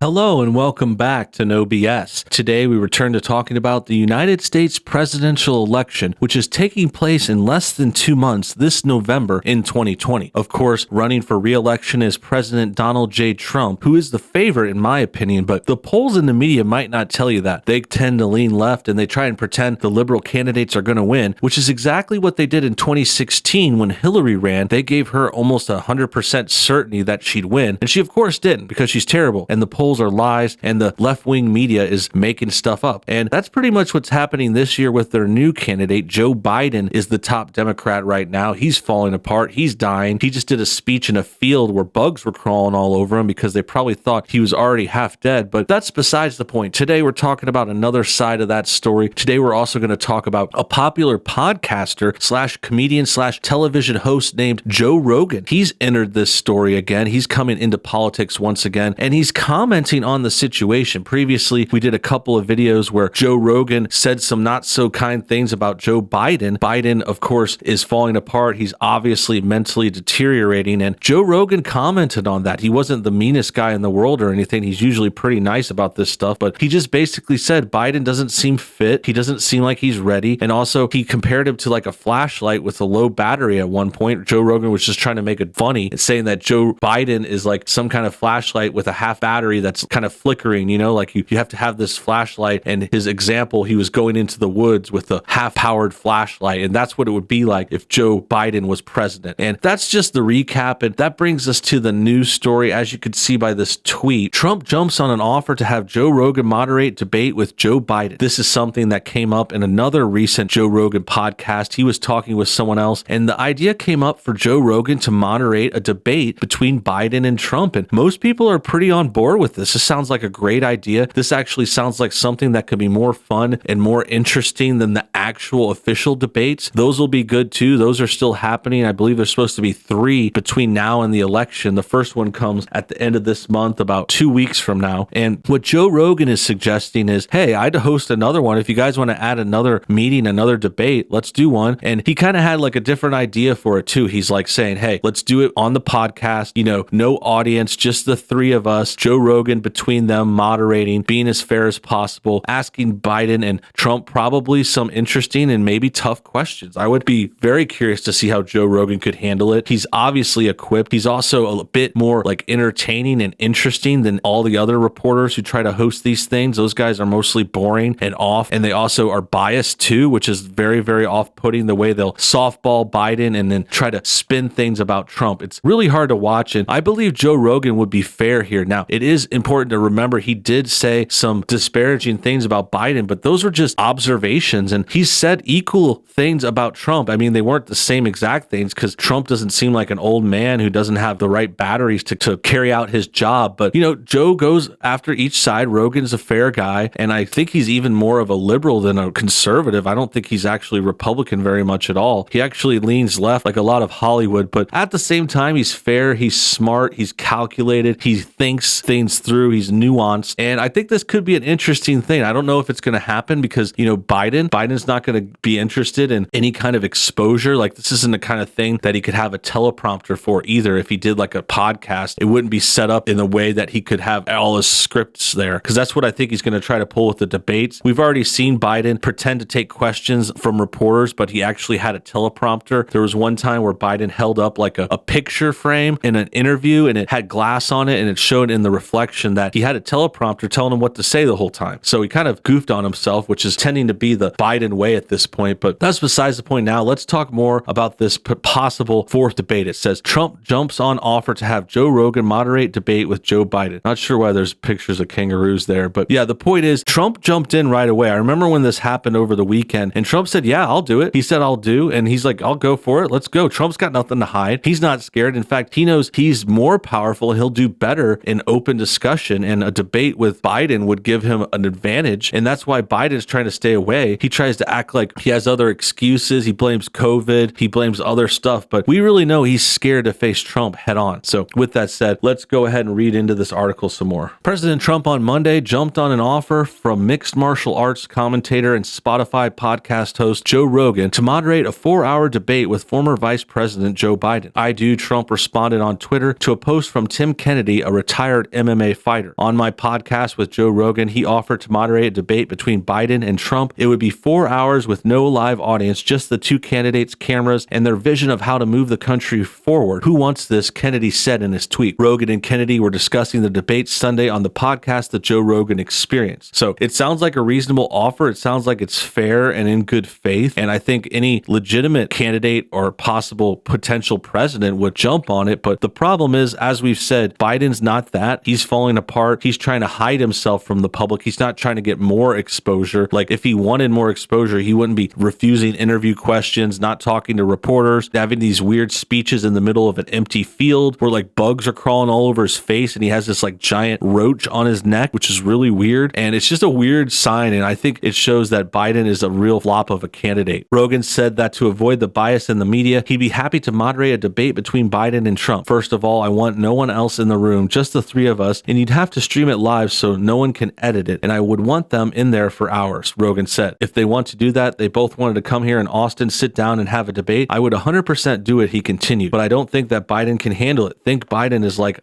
Hello and welcome back to NoBS. Today we return to talking about the United States presidential election, which is taking place in less than 2 months this November in 2020. Of course, running for re-election is President Donald J. Trump, who is the favorite in my opinion, but the polls in the media might not tell you that. They tend to lean left and they try and pretend the liberal candidates are going to win, which is exactly what they did in 2016 when Hillary ran. They gave her almost 100% certainty that she'd win, and she of course didn't because she's terrible, and the polls are lies and the left-wing media is making stuff up. And that's pretty much what's happening this year with their new candidate. Joe Biden is the top Democrat right now. He's falling apart. He's dying. He just did a speech in a field where bugs were crawling all over him because they probably thought he was already half dead. But that's besides the point. Today we're talking about another side of that story. Today we're also going to talk about a popular podcaster slash comedian slash television host named Joe Rogan. He's entered this story again. He's coming into politics once again, and he's commenting on the situation. Previously, we did a couple of videos where Joe Rogan said some not so kind things about Joe Biden. Biden, of course, is falling apart. He's obviously mentally deteriorating, and Joe Rogan commented on that. He wasn't the meanest guy in the world or anything. He's usually pretty nice about this stuff, but he just basically said Biden doesn't seem fit. He doesn't seem like he's ready, and also he compared him to like a flashlight with a low battery at one point. Joe Rogan was just trying to make it funny and saying that Joe Biden is like some kind of flashlight with a half battery that's kind of flickering, like you have to have this flashlight. And his example, he was going into the woods with a half-powered flashlight, and that's what it would be like if Joe Biden was president. And that's just the recap, and that brings us to the news story. As you could see by this tweet, Trump jumps on an offer to have Joe Rogan moderate debate with Joe Biden. This is something that came up in another recent Joe Rogan podcast. He was talking with someone else, and the idea came up for Joe Rogan to moderate a debate between Biden and Trump, and most people are pretty on board with this. This sounds like a great idea. This actually sounds like something that could be more fun and more interesting than the actual official debates. Those will be good too. Those are still happening. I believe there's supposed to be 3 between now and the election. The first one comes at the end of this month, about 2 weeks from now. And what Joe Rogan is suggesting is, hey, I'd host another one. If you guys want to add another meeting, another debate, let's do one. And he kind of had like a different idea for it too. He's like saying, hey, let's do it on the podcast, no audience, just the 3 of us, Joe Rogan between them, moderating, being as fair as possible, asking Biden and Trump probably some interesting and maybe tough questions. I would be very curious to see how Joe Rogan could handle it. He's obviously equipped. He's also a bit more like entertaining and interesting than all the other reporters who try to host these things. Those guys are mostly boring and off, and they also are biased too, which is very, very off-putting, the way they'll softball Biden and then try to spin things about Trump. It's really hard to watch, and I believe Joe Rogan would be fair here. Now, it is important to remember he did say some disparaging things about Biden, but those were just observations, and he said equal things about Trump. I mean, they weren't the same exact things because Trump doesn't seem like an old man who doesn't have the right batteries to carry out his job. But, Joe goes after each side. Rogan's a fair guy, and I think he's even more of a liberal than a conservative. I don't think he's actually Republican very much at all. He actually leans left like a lot of Hollywood, but at the same time, he's fair, he's smart, he's calculated, he thinks things through, he's nuanced, and I think this could be an interesting thing. I don't know if it's going to happen because, Biden's not going to be interested in any kind of exposure. Like, this isn't the kind of thing that he could have a teleprompter for either. If he did like a podcast, it wouldn't be set up in the way that he could have all his scripts there, because that's what I think he's going to try to pull with the debates. We've already seen Biden pretend to take questions from reporters, but he actually had a teleprompter. There was one time where Biden held up like a picture frame in an interview, and it had glass on it, and it showed in the reflection that he had a teleprompter telling him what to say the whole time. So he kind of goofed on himself, which is tending to be the Biden way at this point, but that's besides the point now. Let's talk more about this possible 4th debate. It says Trump jumps on offer to have Joe Rogan moderate debate with Joe Biden. Not sure why there's pictures of kangaroos there, but yeah, the point is Trump jumped in right away. I remember when this happened over the weekend, and Trump said, yeah, I'll do it. He said, I'll do, and he's like, I'll go for it. Let's go. Trump's got nothing to hide. He's not scared. In fact, he knows he's more powerful. He'll do better in open discussion, and a debate with Biden would give him an advantage, and that's why Biden's trying to stay away. He tries to act like he has other excuses. He blames COVID. He blames other stuff, but we really know he's scared to face Trump head on. So with that said, let's go ahead and read into this article some more. President Trump on Monday jumped on an offer from mixed martial arts commentator and Spotify podcast host Joe Rogan to moderate a 4-hour debate with former Vice President Joe Biden. I do, Trump responded on Twitter to a post from Tim Kennedy, a retired MMA MMA fighter. On my podcast with Joe Rogan, he offered to moderate a debate between Biden and Trump. It would be 4 hours with no live audience, just the two candidates, cameras, and their vision of how to move the country forward. Who wants this? Kennedy said in his tweet. Rogan and Kennedy were discussing the debate Sunday on the podcast that Joe Rogan experienced. So it sounds like a reasonable offer. It sounds like it's fair and in good faith. And I think any legitimate candidate or possible potential president would jump on it. But the problem is, as we've said, Biden's not that. He's falling apart. He's trying to hide himself from the public. He's not trying to get more exposure. Like, if he wanted more exposure, he wouldn't be refusing interview questions, not talking to reporters, having these weird speeches in the middle of an empty field where like bugs are crawling all over his face and he has this like giant roach on his neck, which is really weird. And it's just a weird sign. And I think it shows that Biden is a real flop of a candidate. Rogan said that to avoid the bias in the media, he'd be happy to moderate a debate between Biden and Trump. First of all, I want no one else in the room, just the three of us, and you'd have to stream it live so no one can edit it. And I would want them in there for hours, Rogan said. If they want to do that, they both wanted to come here in Austin, sit down and have a debate, I would 100% do it, he continued. But I don't think that Biden can handle it. Think Biden is like,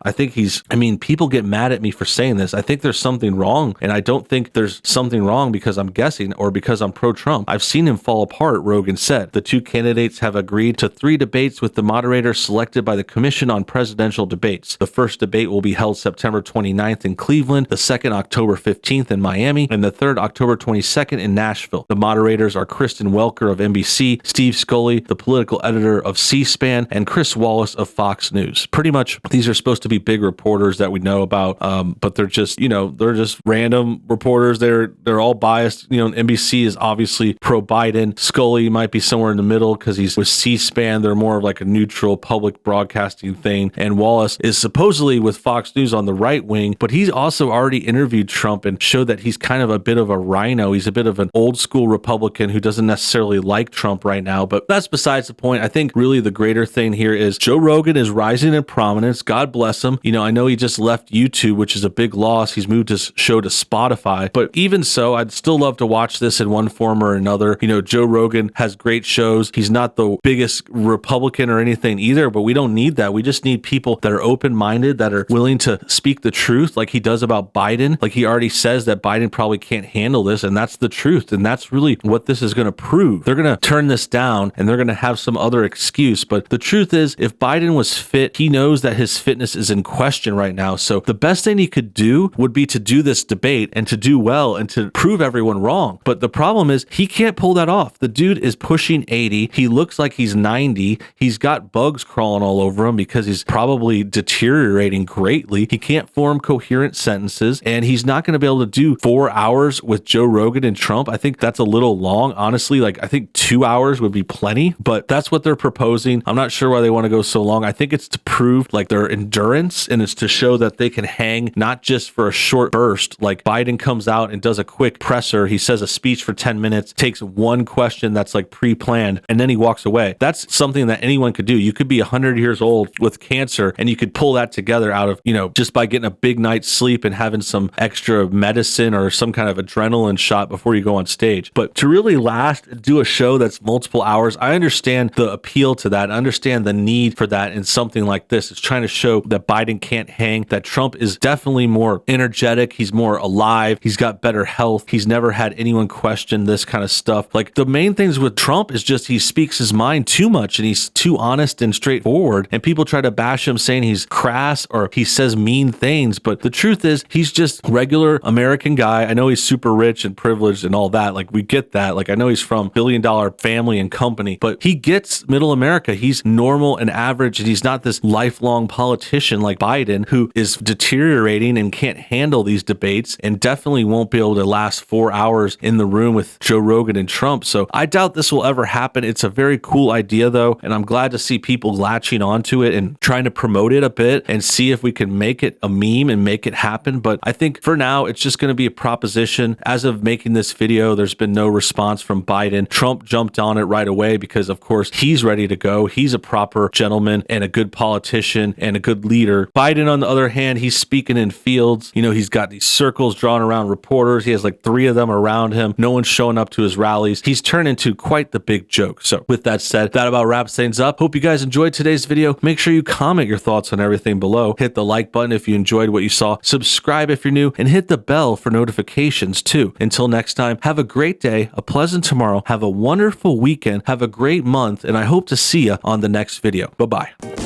people get mad at me for saying this. I think there's something wrong. And I don't think there's something wrong because I'm guessing or because I'm pro-Trump. I've seen him fall apart, Rogan said. The two candidates have agreed to 3 debates with the moderator selected by the Commission on Presidential Debates. The first debate will be held September 29th in Cleveland, the second October 15th in Miami, and the third October 22nd in Nashville. The moderators are Kristen Welker of NBC, Steve Scully, the political editor of C-SPAN, and Chris Wallace of Fox News. Pretty much, these are supposed to be big reporters that we know about, but they're just, they're just random reporters. They're all biased. NBC is obviously pro-Biden. Scully might be somewhere in the middle because he's with C-SPAN. They're more of like a neutral public broadcasting thing. And Wallace is supposedly with Fox News on the right wing, but he's also already interviewed Trump and showed that he's kind of a bit of a rhino. He's a bit of an old school Republican who doesn't necessarily like Trump right now, but that's besides the point. I think really the greater thing here is Joe Rogan is rising in prominence. God bless him. I know he just left YouTube, which is a big loss. He's moved his show to Spotify, but even so, I'd still love to watch this in one form or another. Joe Rogan has great shows. He's not the biggest Republican or anything either, but we don't need that. We just need people that are open-minded, that are willing to speak the truth like he does about Biden. Like he already says that Biden probably can't handle this, and that's the truth. And that's really what this is going to prove. They're going to turn this down and they're going to have some other excuse. But the truth is, if Biden was fit, he knows that his fitness is in question right now. So the best thing he could do would be to do this debate and to do well and to prove everyone wrong. But the problem is he can't pull that off. The dude is pushing 80. He looks like he's 90. He's got bugs crawling all over him because he's probably deteriorating greatly. He can't form coherent sentences, and he's not going to be able to do 4 hours with Joe Rogan and Trump. I think that's a little long, honestly. Like, I think 2 hours would be plenty, but that's what they're proposing. I'm not sure why they want to go so long. I think it's to prove like their endurance, and it's to show that they can hang not just for a short burst. Like Biden comes out and does a quick presser. He says a speech for 10 minutes, takes one question that's like pre-planned, and then he walks away. That's something that anyone could do. You could be 100 years old with cancer and you could pull that together out of, just by getting a big night's sleep and having some extra medicine or some kind of adrenaline shot before you go on stage. But to really last, do a show that's multiple hours, I understand the appeal to that. I understand the need for that in something like this. It's trying to show that Biden can't hang, that Trump is definitely more energetic. He's more alive. He's got better health. He's never had anyone question this kind of stuff. Like, the main things with Trump is just he speaks his mind too much and he's too honest and straightforward. And people try to bash him saying he's crass or he says mean things. But the truth is he's just regular American guy. I know he's super rich and privileged and all that. Like, we get that. Like, I know he's from billion-dollar family and company, but he gets middle America. He's normal and average, and he's not this lifelong politician like Biden who is deteriorating and can't handle these debates and definitely won't be able to last 4 hours in the room with Joe Rogan and Trump. So I doubt this will ever happen. It's a very cool idea though, and I'm glad to see people latching onto it and trying to promote it a bit and see if we can make it a meme and make it happen. But I think for now, it's just going to be a proposition. As of making this video, there's been no response from Biden. Trump jumped on it right away because, of course, he's ready to go. He's a proper gentleman and a good politician and a good leader. Biden, on the other hand, he's speaking in fields. He's got these circles drawn around reporters. He has like 3 of them around him. No one's showing up to his rallies. He's turned into quite the big joke. So with that said, that about wraps things up. Hope you guys enjoyed today's video. Make sure you comment your thoughts on everything below. Hit the like button if you enjoyed enjoyed what you saw, subscribe if you're new, and hit the bell for notifications too. Until next time, have a great day, a pleasant tomorrow, have a wonderful weekend, have a great month, and I hope to see you on the next video. Bye-bye.